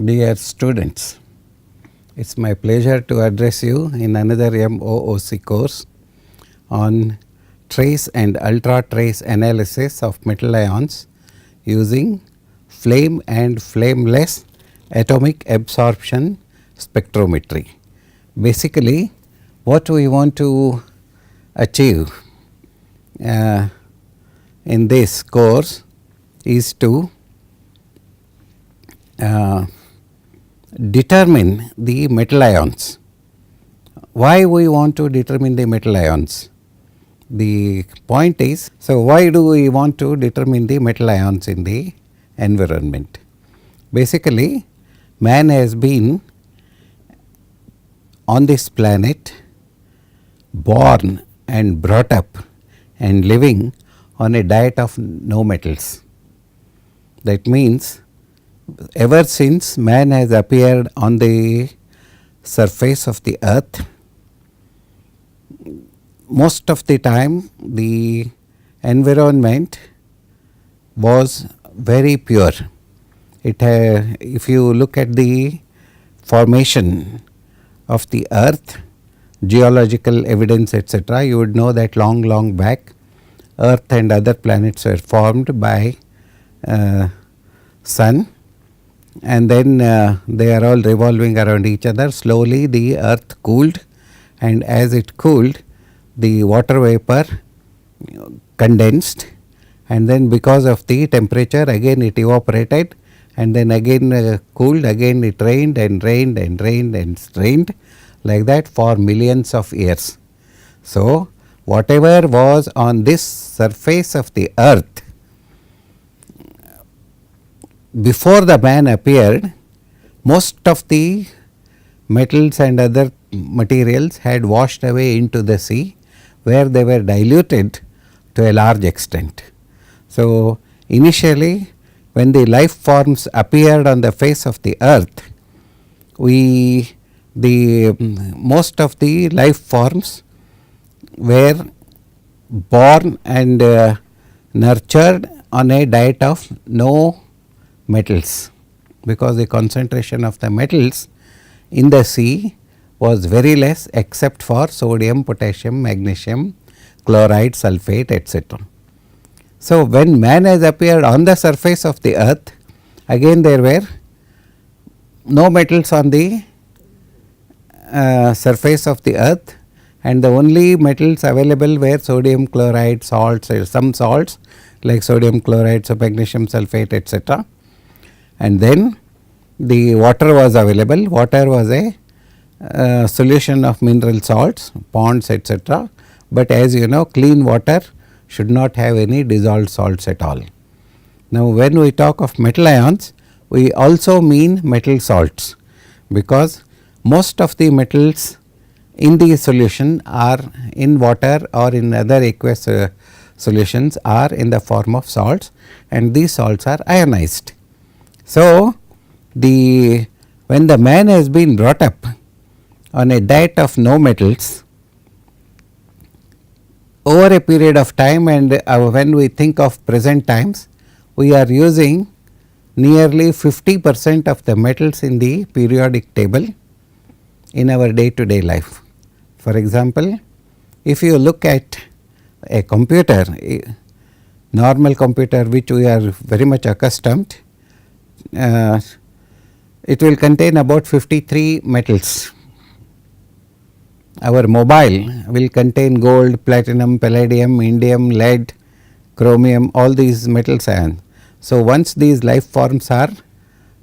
Dear students, it is my pleasure to address you in another MOOC course on trace and ultra trace analysis of metal ions using flame and flameless atomic absorption spectrometry. Basically, what we want to achieve in this course is to determine the metal ions. Why we want to determine the metal ions? The point is, so why do we want to determine the metal ions in the environment? Basically, man has been on this planet born and brought up and living on a diet of no metals. That means ever since man has appeared on the surface of the earth, most of the time the environment was very pure. If you look at the formation of the earth, geological evidence etc., you would know that long back earth and other planets were formed by sun, and then they are all revolving around each other. Slowly the earth cooled, and as it cooled, the water vapor condensed, and then because of the temperature again it evaporated, and then again cooled, again it rained and rained and rained and rained, like that for millions of years. So, whatever was on this surface of the earth before the man appeared, most of the metals and other materials had washed away into the sea, where they were diluted to a large extent. So, initially when the life forms appeared on the face of the earth, most of the life forms were born and nurtured on a diet of no metals, because the concentration of the metals in the sea was very less except for sodium, potassium, magnesium, chloride, sulphate etc. So, when man has appeared on the surface of the earth, again there were no metals on the surface of the earth, and the only metals available were sodium chloride, salts, some salts like sodium chloride, so magnesium sulphate etc. And then the water was available. Water was a solution of mineral salts, ponds etc. But as you know, clean water should not have any dissolved salts at all. Now, when we talk of metal ions, we also mean metal salts, because most of the metals in the solution are in water or in other aqueous solutions are in the form of salts, and these salts are ionized. So, when the man has been brought up on a diet of no metals, over a period of time, and when we think of present times, we are using nearly 50% of the metals in the periodic table in our day to day life. For example, if you look at a computer, a normal computer which we are very much accustomed, it will contain about 53 metals. Our mobile will contain gold, platinum, palladium, indium, lead, chromium, all these metals ions. So, once these life forms are,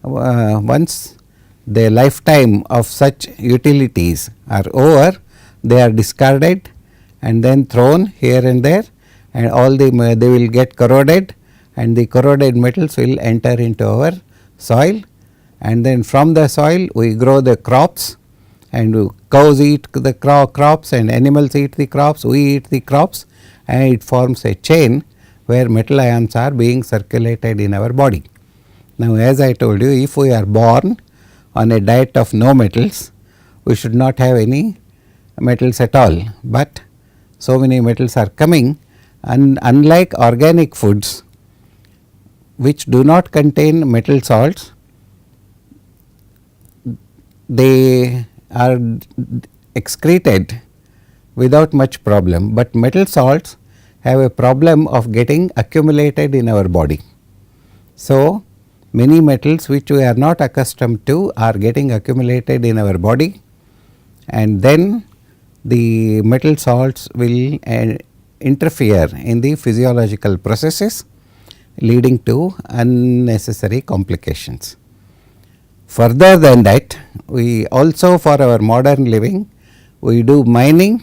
once the lifetime of such utilities are over, they are discarded and then thrown here and there, and all they will get corroded, and the corroded metals will enter into our soil, and then from the soil we grow the crops, and cows eat the crops and animals eat the crops, we eat the crops, and it forms a chain where metal ions are being circulated in our body. Now, as I told you, if we are born on a diet of no metals, we should not have any metals at all, but so many metals are coming, and unlike organic foods which do not contain metal salts, they are excreted without much problem, but metal salts have a problem of getting accumulated in our body. So, many metals which we are not accustomed to are getting accumulated in our body, and then the metal salts will interfere in the physiological processes, leading to unnecessary complications. Further than that, we also, for our modern living, we do mining,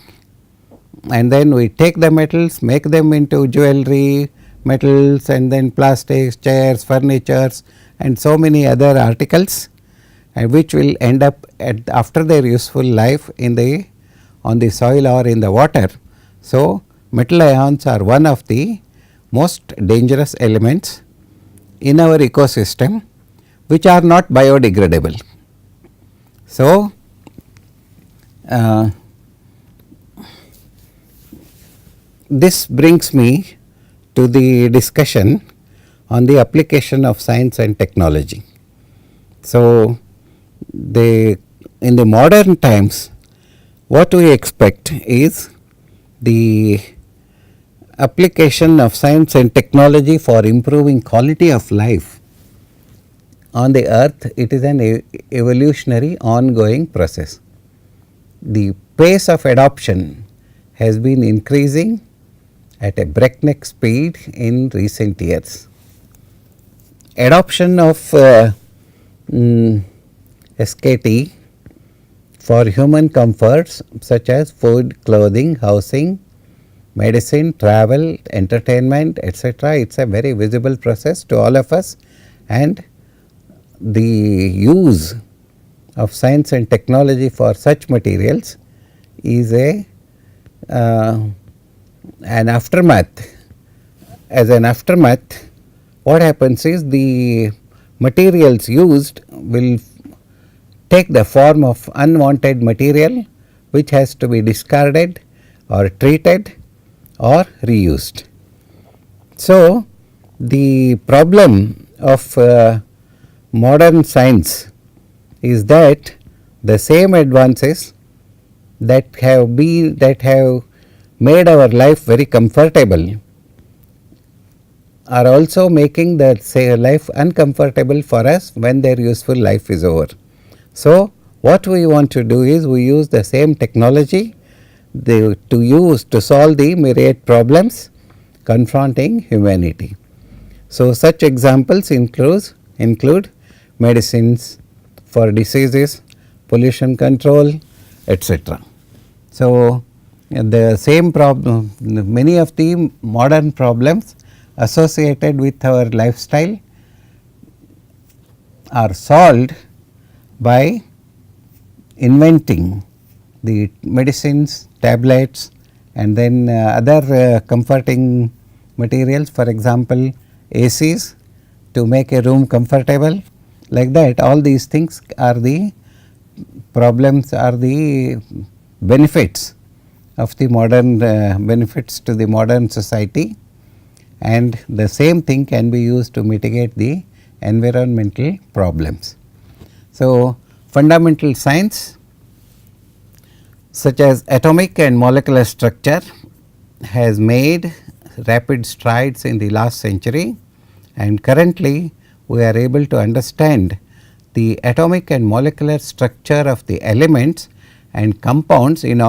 and then we take the metals, make them into jewelry, metals, and then plastics, chairs, furnitures, and so many other articles, and which will end up after their useful life in the on the soil or in the water. So, metal ions are one of the most dangerous elements in our ecosystem, which are not biodegradable. So, this brings me to the discussion on the application of science and technology. So, in the modern times, what we expect is the application of science and technology for improving quality of life on the earth. It is an evolutionary ongoing process. The pace of adoption has been increasing at a breakneck speed in recent years. Adoption of SKT for human comforts such as food, clothing, housing, medicine, travel, entertainment, etc. It is a very visible process to all of us, and the use of science and technology for such materials is an aftermath. As an aftermath, what happens is the materials used will take the form of unwanted material, which has to be discarded or treated or reused. So, the problem of modern science is that the same advances that have made our life very comfortable are also making the life uncomfortable for us when their useful life is over. So, what we want to do is we use the same technology to solve the myriad problems confronting humanity. So, such examples include medicines for diseases, pollution control, etc. So, the same problem, many of the modern problems associated with our lifestyle are solved by inventing the medicines, tablets, and then other comforting materials, for example, ACs to make a room comfortable. Like that, all these things are the problems, are the benefits of the modern benefits to the modern society, and the same thing can be used to mitigate the environmental problems. So, fundamental science such as atomic and molecular structure has made rapid strides in the last century, and currently we are able to understand the atomic and molecular structure of the elements and compounds in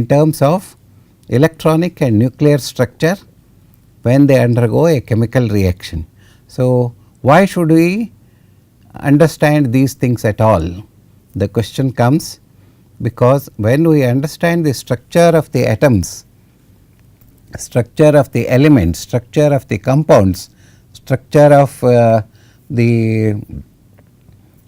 terms of electronic and nuclear structure when they undergo a chemical reaction. So, why should we understand these things at all? The question comes because when we understand the structure of the atoms, structure of the elements, structure of the compounds, structure of the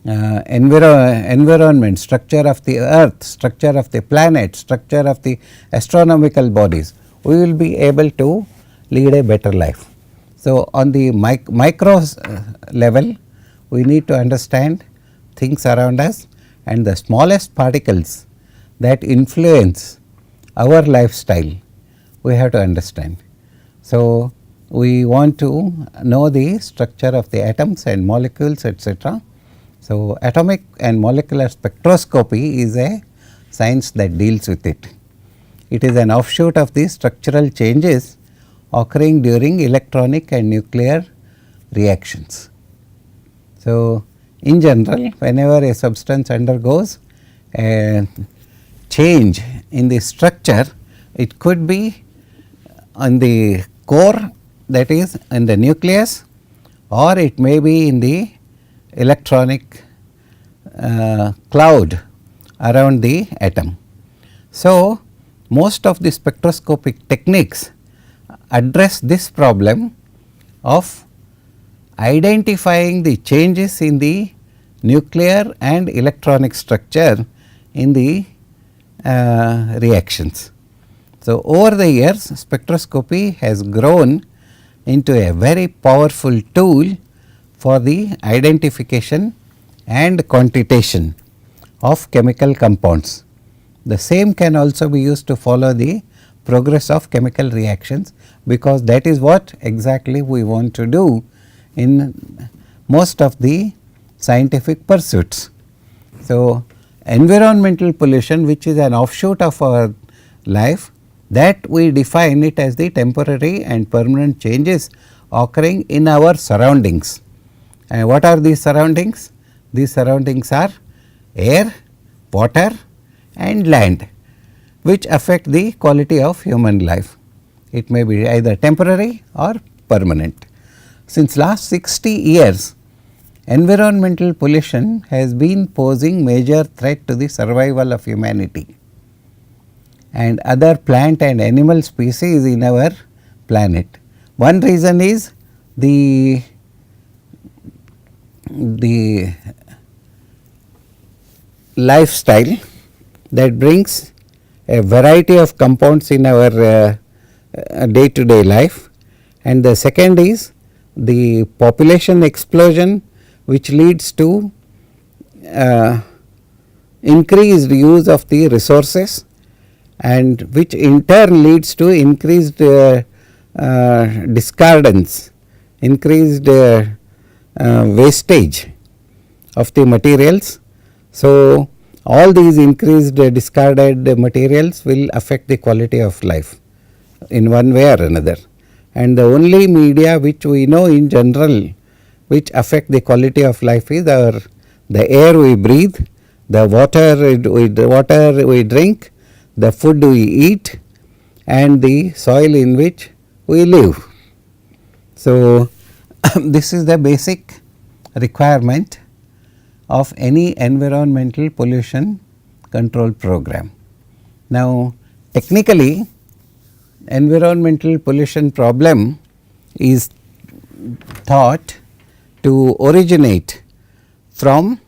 environment, structure of the earth, structure of the planet, structure of the astronomical bodies, we will be able to lead a better life. So, on the micro level, we need to understand things around us, and the smallest particles that influence our lifestyle we have to understand. So, we want to know the structure of the atoms and molecules, etc., So, atomic and molecular spectroscopy is a science that deals with it. It is an offshoot of the structural changes occurring during electronic and nuclear reactions. So, in general, whenever a substance undergoes a change in the structure, it could be on the core, that is in the nucleus, or it may be in the electronic cloud around the atom. So, most of the spectroscopic techniques address this problem of identifying the changes in the nuclear and electronic structure in the reactions. So, over the years spectroscopy has grown into a very powerful tool for the identification and quantitation of chemical compounds. The same can also be used to follow the progress of chemical reactions, because that is what exactly we want to do in most of the scientific pursuits. So, environmental pollution, which is an offshoot of our life, that we define it as the temporary and permanent changes occurring in our surroundings. And what are these surroundings? These surroundings are air, water and land, which affect the quality of human life. It may be either temporary or permanent. Since last 60 years, environmental pollution has been posing major threat to the survival of humanity and other plant and animal species in our planet. One reason is the lifestyle that brings a variety of compounds in our day to day life, and the second is the population explosion, which leads to increased use of the resources, and which in turn leads to increased discardance, increased wastage of the materials. So, all these increased discarded materials will affect the quality of life in one way or another, and the only media which we know in general which affect the quality of life is the air we breathe, the water we drink, the food we eat and the soil in which we live. So, this is the basic requirement of any environmental pollution control program. Now, technically environmental pollution problem is thought to originate from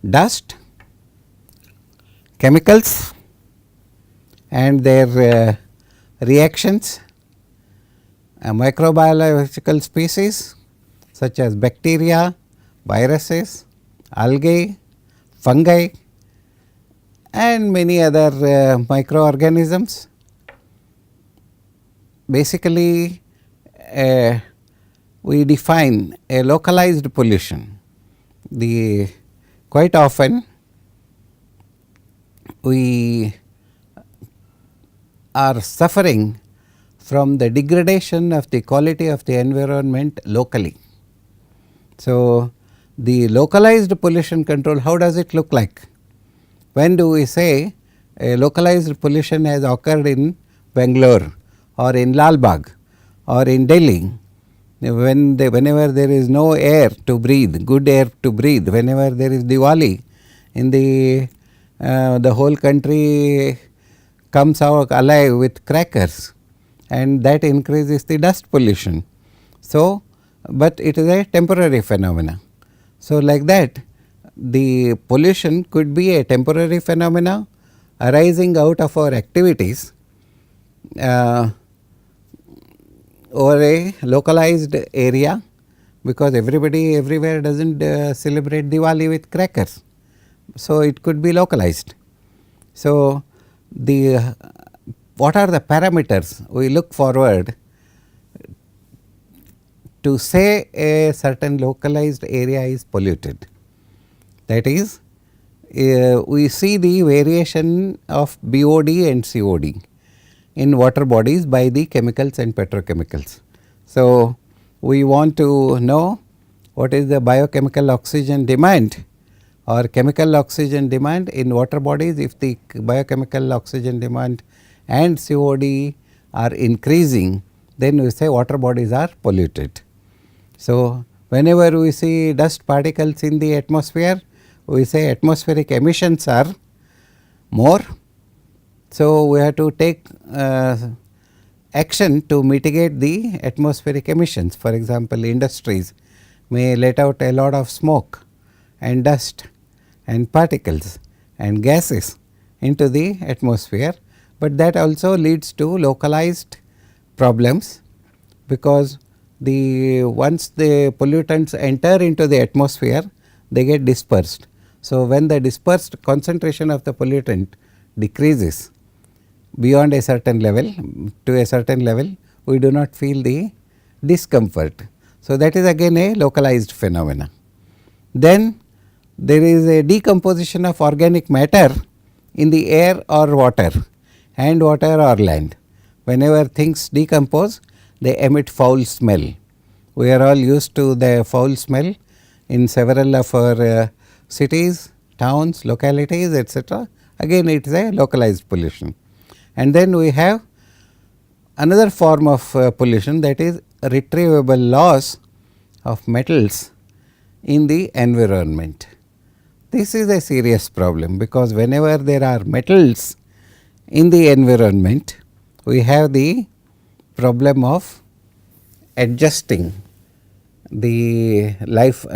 dust, chemicals and their reactions, microbiological species such as bacteria, viruses, algae, fungi and many other microorganisms. Basically, we define a localized pollution. Quite often we are suffering from the degradation of the quality of the environment locally. So, the localized pollution control, how does it look like? When do we say a localized pollution has occurred in Bangalore or in Lal Bagh or in Delhi? Whenever there is no air to breathe, good air to breathe, whenever there is Diwali, in the whole country comes out alive with crackers, and that increases the dust pollution. So, but it is a temporary phenomena. So, like that the pollution could be a temporary phenomena arising out of our activities over a localized area, because everybody everywhere does not celebrate Diwali with crackers. So, it could be localized. So, what are the parameters we look forward to say a certain localized area is polluted? That is, we see the variation of BOD and COD in water bodies by the chemicals and petrochemicals. So, we want to know what is the biochemical oxygen demand or chemical oxygen demand in water bodies. If the biochemical oxygen demand and COD are increasing, then we say water bodies are polluted. So, whenever we see dust particles in the atmosphere, we say atmospheric emissions are more. So, we have to take action to mitigate the atmospheric emissions. For example, industries may let out a lot of smoke and dust and particles and gases into the atmosphere, but that also leads to localized problems, because once the pollutants enter into the atmosphere, they get dispersed. So, when the dispersed concentration of the pollutant decreases beyond a certain level, to a certain level, we do not feel the discomfort. So, that is again a localized phenomena. Then there is a decomposition of organic matter in the air or water, and water or land. Whenever things decompose, they emit foul smell. We are all used to the foul smell in several of our cities, towns, localities, etc. Again, it is a localized pollution. And then we have another form of pollution, that is retrievable loss of metals in the environment. This is a serious problem, because whenever there are metals in the environment, we have the problem of adjusting the life,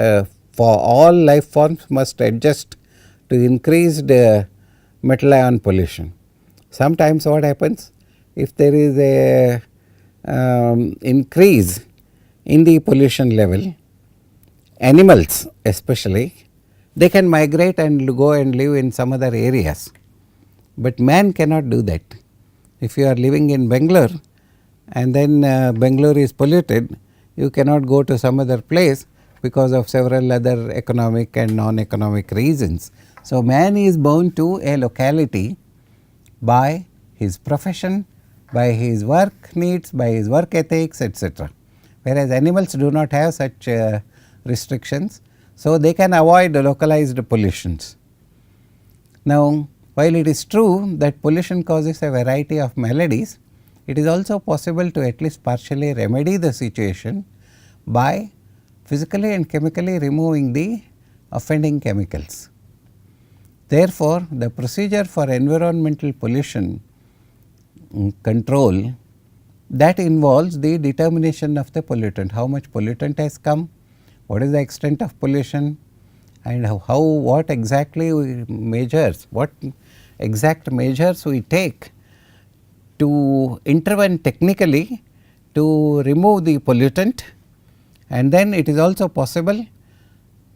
for all life forms must adjust to increased metal ion pollution. Sometimes what happens, if there is a increase in the pollution level, animals especially, they can migrate and go and live in some other areas, but man cannot do that. If you are living in Bangalore and then Bangalore is polluted, you cannot go to some other place because of several other economic and non-economic reasons. So, man is bound to a locality by his profession, by his work needs, by his work ethics, etc. Whereas animals do not have such restrictions, so they can avoid localized pollutions. Now, while it is true that pollution causes a variety of maladies, it is also possible to at least partially remedy the situation by physically and chemically removing the offending chemicals. Therefore, the procedure for environmental pollution control, that involves the determination of the pollutant, how much pollutant has come, what is the extent of pollution, and what exactly measures, what exact measures we take to intervene technically to remove the pollutant. And then it is also possible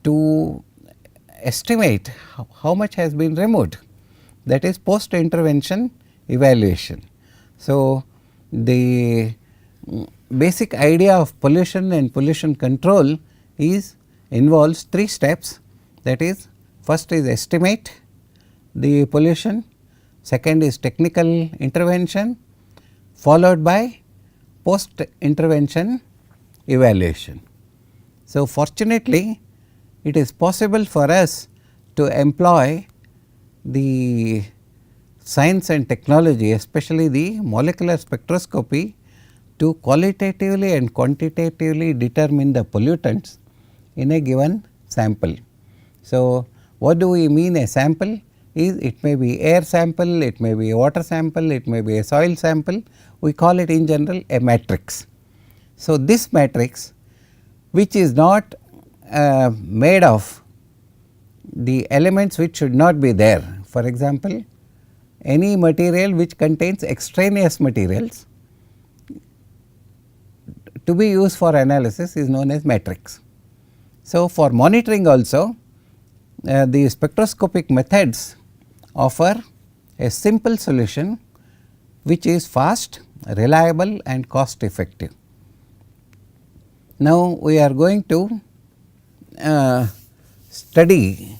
to estimate how much has been removed, that is post intervention evaluation. So, the basic idea of pollution and pollution control involves 3 steps, that is, first is estimate the pollution, second is technical intervention, followed by post intervention evaluation. So, fortunately, it is possible for us to employ the science and technology, especially the molecular spectroscopy, to qualitatively and quantitatively determine the pollutants in a given sample. So, what do we mean a sample? It may be air sample, it may be a water sample, it may be a soil sample, we call it in general a matrix. So, this matrix, which is not made of the elements which should not be there. For example, any material which contains extraneous materials to be used for analysis is known as matrix. So, for monitoring also, the spectroscopic methods offer a simple solution which is fast, reliable and cost effective. Now, we are going to study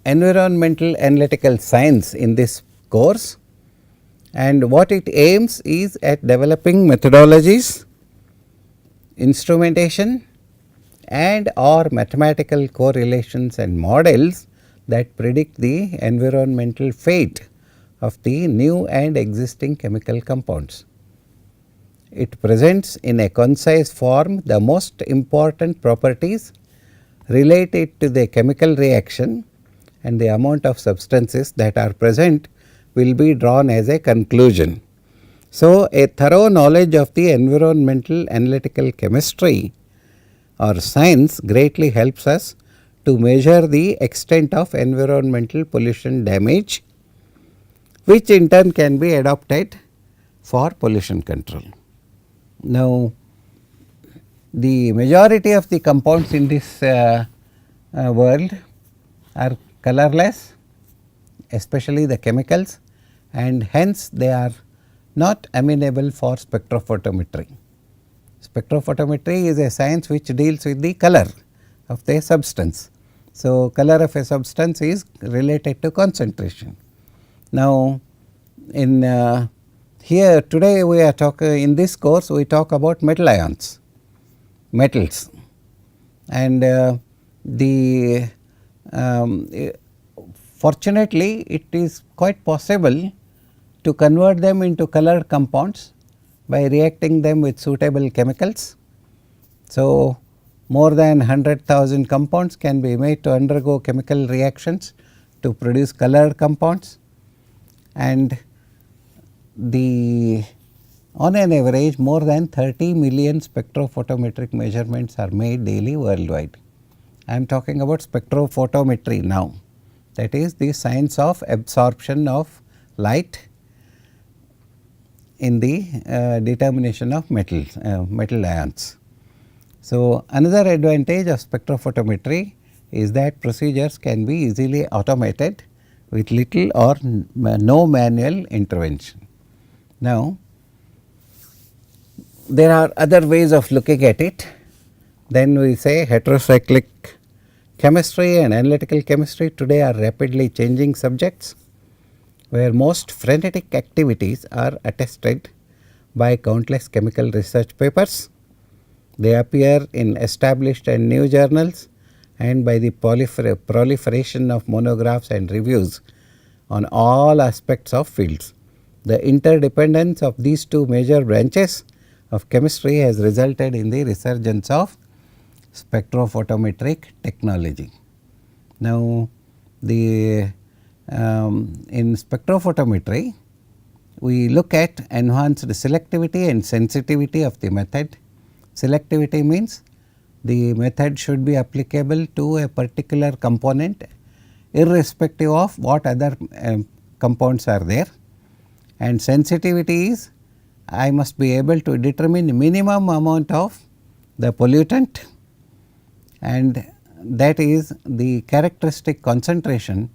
environmental analytical science in this course, and what it aims is at developing methodologies, instrumentation and or mathematical correlations and models that predict the environmental fate of the new and existing chemical compounds. It presents in a concise form the most important properties related to the chemical reaction, and the amount of substances that are present will be drawn as a conclusion. So, a thorough knowledge of the environmental analytical chemistry or science greatly helps us to measure the extent of environmental pollution damage, which in turn can be adopted for pollution control. Now, the majority of the compounds in this world are colorless, especially the chemicals, and hence they are not amenable for spectrophotometry. Spectrophotometry is a science which deals with the color of the substance. So, color of a substance is related to concentration. Now, in here today we are talking, in this course we talk about metal ions, metals, and fortunately it is quite possible to convert them into colored compounds by reacting them with suitable chemicals. So, more than 100,000 compounds can be made to undergo chemical reactions to produce colored compounds, and on an average more than 30 million spectrophotometric measurements are made daily worldwide. I am talking about spectrophotometry now, that is the science of absorption of light in the determination of metal ions. So, another advantage of spectrophotometry is that procedures can be easily automated with little or no manual intervention. Now, there are other ways of looking at it. Then we say heterocyclic chemistry and analytical chemistry today are rapidly changing subjects, where most frenetic activities are attested by countless chemical research papers. They appear in established and new journals and by the proliferation of monographs and reviews on all aspects of fields. The interdependence of these two major branches of chemistry has resulted in the resurgence of spectrophotometric technology. Now, in spectrophotometry we look at enhanced selectivity and sensitivity of the method. Selectivity means the method should be applicable to a particular component irrespective of what other compounds are there, and sensitivity is I must be able to determine minimum amount of the pollutant, and that is the characteristic concentration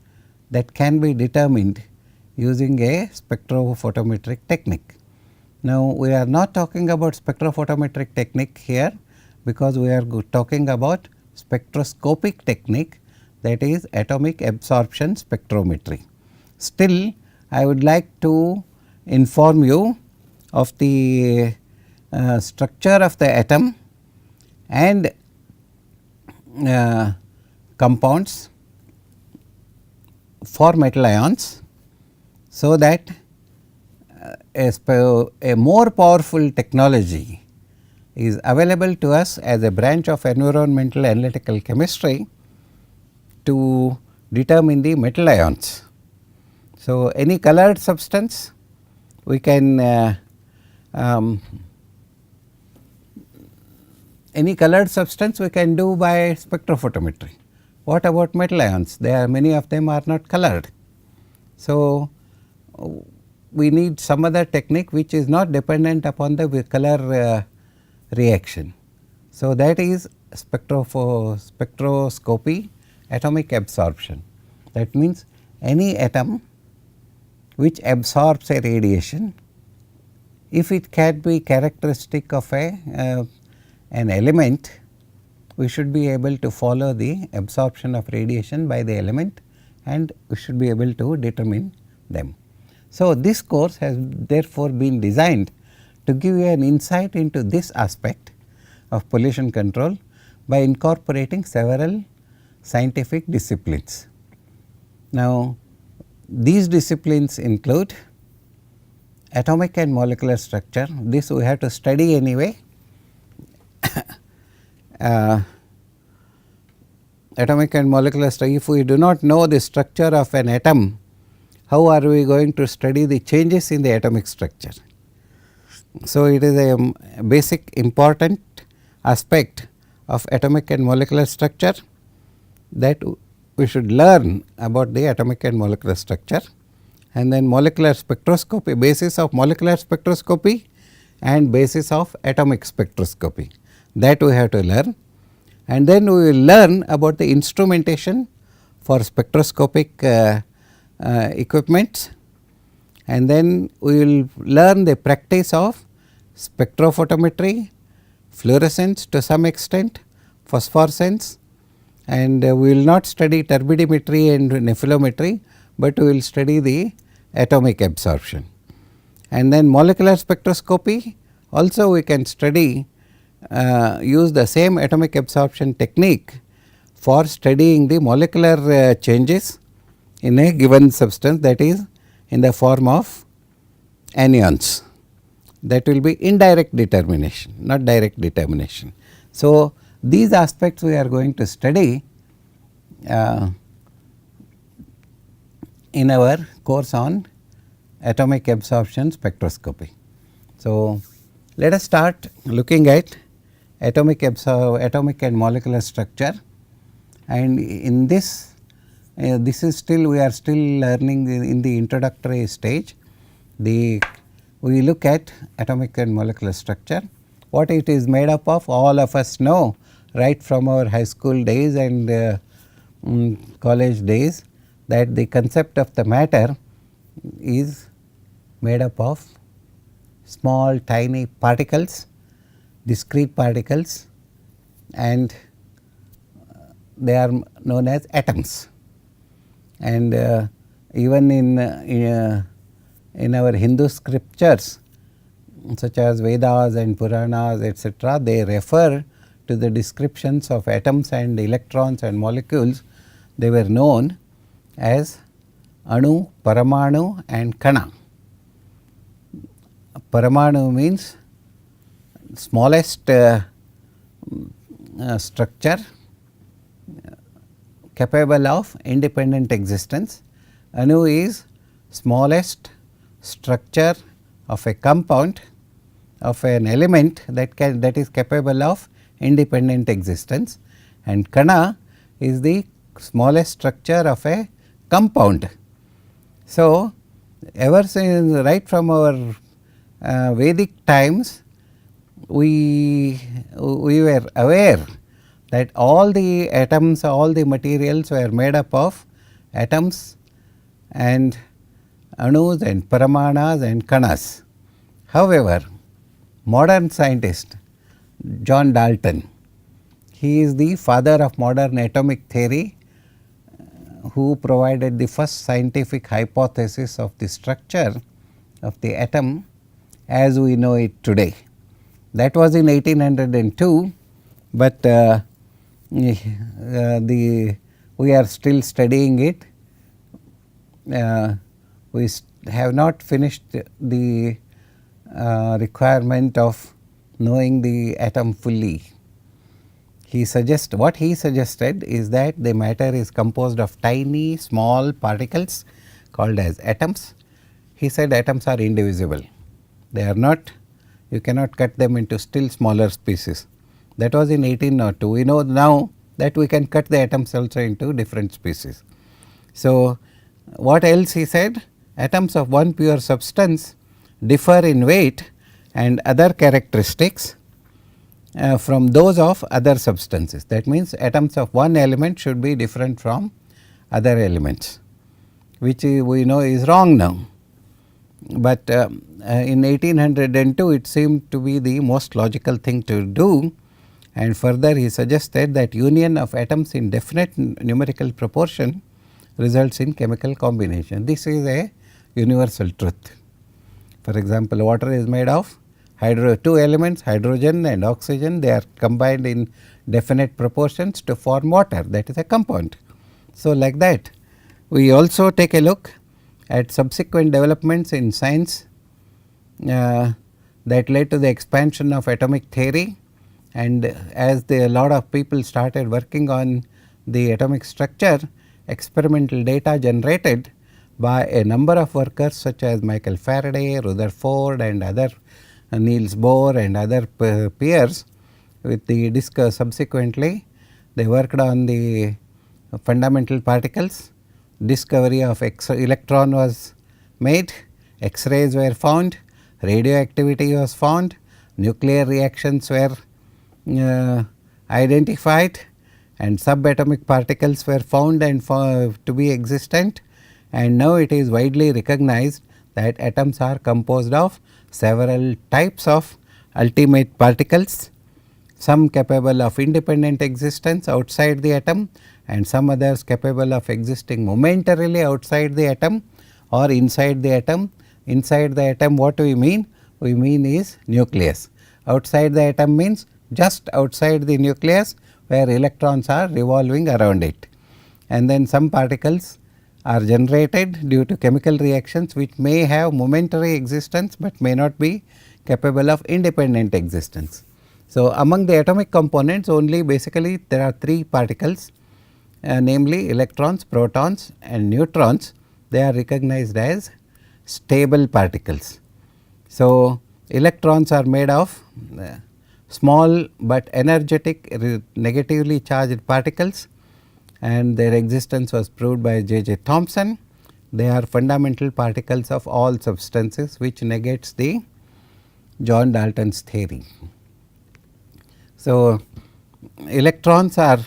that can be determined using a spectrophotometric technique. Now, we are not talking about spectrophotometric technique here, because we are talking about spectroscopic technique, that is atomic absorption spectrometry. Still, I would like to inform you of the structure of the atom and compounds for metal ions, so that a more powerful technology is available to us as a branch of environmental analytical chemistry to determine the metal ions. So, any colored substance we can do by spectrophotometry. What about metal ions? Many of them are not colored. So, we need some other technique which is not dependent upon the color reaction. So, that is spectroscopy, atomic absorption. That means any atom which absorbs a radiation, if it can be characteristic of an element, we should be able to follow the absorption of radiation by the element and we should be able to determine them. So, this course has therefore been designed to give you an insight into this aspect of pollution control by incorporating several scientific disciplines. Now, these disciplines include atomic and molecular structure. This we have to study anyway. Atomic and molecular structure. If we do not know the structure of an atom, how are we going to study the changes in the atomic structure? So, it is a basic important aspect of atomic and molecular structure that we should learn about the atomic and molecular structure, and then molecular spectroscopy, basis of molecular spectroscopy and basis of atomic spectroscopy, that we have to learn. And then we will learn about the instrumentation for spectroscopic equipments, and then we will learn the practice of spectrophotometry, fluorescence to some extent, phosphorescence, and we will not study turbidimetry and nephelometry, but we will study the atomic absorption. And then molecular spectroscopy also we can study, use the same atomic absorption technique for studying the molecular changes in a given substance, that is in the form of anions. That will be indirect determination, not direct determination. So, these aspects we are going to study in our course on atomic absorption spectroscopy. So, let us start looking at atomic and molecular structure, and in this this is still, we are still learning in the introductory stage. We look at atomic and molecular structure. What it is made up of, all of us know right from our high school days and college days, that the concept of the matter is made up of small tiny particles, discrete particles, and they are known as atoms. And even in our Hindu scriptures such as Vedas and Puranas etc., they refer to the descriptions of atoms and electrons and molecules. They were known as Anu, Paramanu and Kana. Paramanu means smallest structure capable of independent existence. Anu is smallest structure of a compound, of an element that is capable of independent existence, and Kana is the smallest structure of a compound. So, ever since right from our Vedic times, we were aware that all the atoms, all the materials were made up of atoms and Anus and Paramanas and Kanas. However, modern scientist John Dalton, he is the father of modern atomic theory, who provided the first scientific hypothesis of the structure of the atom as we know it today. That was in 1802, but we are still studying it. We have not finished the requirement of knowing the atom fully. What he suggested is that the matter is composed of tiny small particles called as atoms. He said atoms are indivisible. They are not, you cannot cut them into still smaller species. That was in 1802. We know now that we can cut the atoms also into different species. So, what else he said? Atoms of one pure substance differ in weight and other characteristics from those of other substances. That means, atoms of one element should be different from other elements, which we know is wrong now. But in 1802 it seemed to be the most logical thing to do, and further he suggested that union of atoms in definite numerical proportion results in chemical combination. This is a universal truth. For example, water is made of two elements, hydrogen and oxygen. They are combined in definite proportions to form water, that is a compound. So, like that we also take a look at subsequent developments in science that led to the expansion of atomic theory, and as a lot of people started working on the atomic structure, experimental data generated by a number of workers such as Michael Faraday, Rutherford and other Niels Bohr and other peers with the subsequently they worked on the fundamental particles, discovery of electron was made, X-rays were found, radioactivity was found, nuclear reactions were identified, and subatomic particles were found and to be existent, and now it is widely recognized that atoms are composed of several types of ultimate particles, some capable of independent existence outside the atom and some others capable of existing momentarily outside the atom or inside the atom. Inside the atom, what we mean? We mean is nucleus. Outside the atom means just outside the nucleus where electrons are revolving around it. And then some particles are generated due to chemical reactions which may have momentary existence, but may not be capable of independent existence. So, among the atomic components only basically there are three particles, namely electrons, protons and neutrons. They are recognized as stable particles. So, electrons are made of small but energetic negatively charged particles, and their existence was proved by J.J. Thomson. They are fundamental particles of all substances, which negates the John Dalton's theory. So, electrons are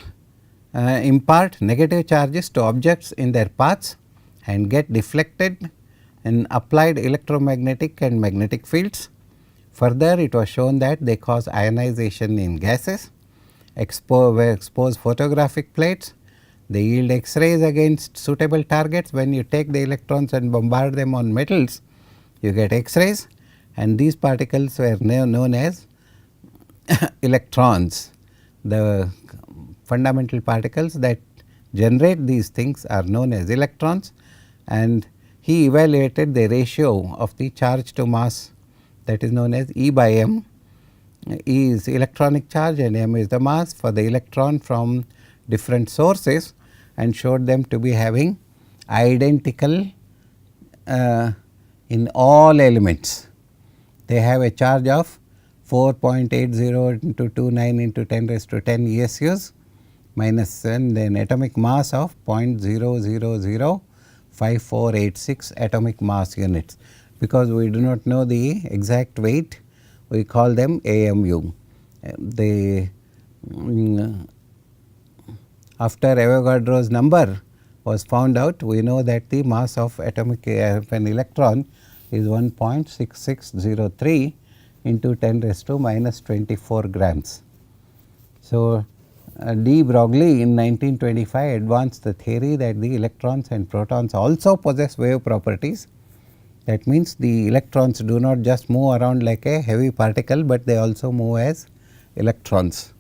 impart negative charges to objects in their paths and get deflected in applied electromagnetic and magnetic fields. Further, it was shown that they cause ionization in gases, expose photographic plates, they yield X-rays against suitable targets. When you take the electrons and bombard them on metals, you get X-rays, and these particles were known as electrons. The fundamental particles that generate these things are known as electrons, and he evaluated the ratio of the charge to mass, that is known as E by m. E is electronic charge and m is the mass for the electron from different sources, and showed them to be having identical in all elements. They have a charge of 4.80 into 29 into 10 raised to 10 ESUs minus and then atomic mass of 0.0005486 atomic mass units. Because we do not know the exact weight, we call them AMU. After Avogadro's number was found out, we know that the mass of atomic of an electron is 1.6603 into 10 raised to minus 24 grams. So, D. Broglie in 1925 advanced the theory that the electrons and protons also possess wave properties. That means, the electrons do not just move around like a heavy particle, but they also move as electrons,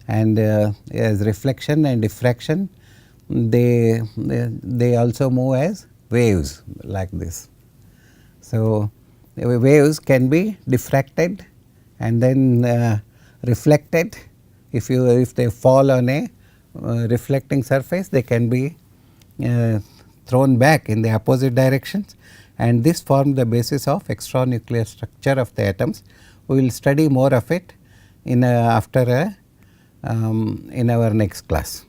and as reflection and diffraction they also move as waves like this. So, waves can be diffracted and then reflected. If they fall on a reflecting surface, they can be thrown back in the opposite directions, and this forms the basis of extranuclear structure of the atoms. We will study more of it in in our next class.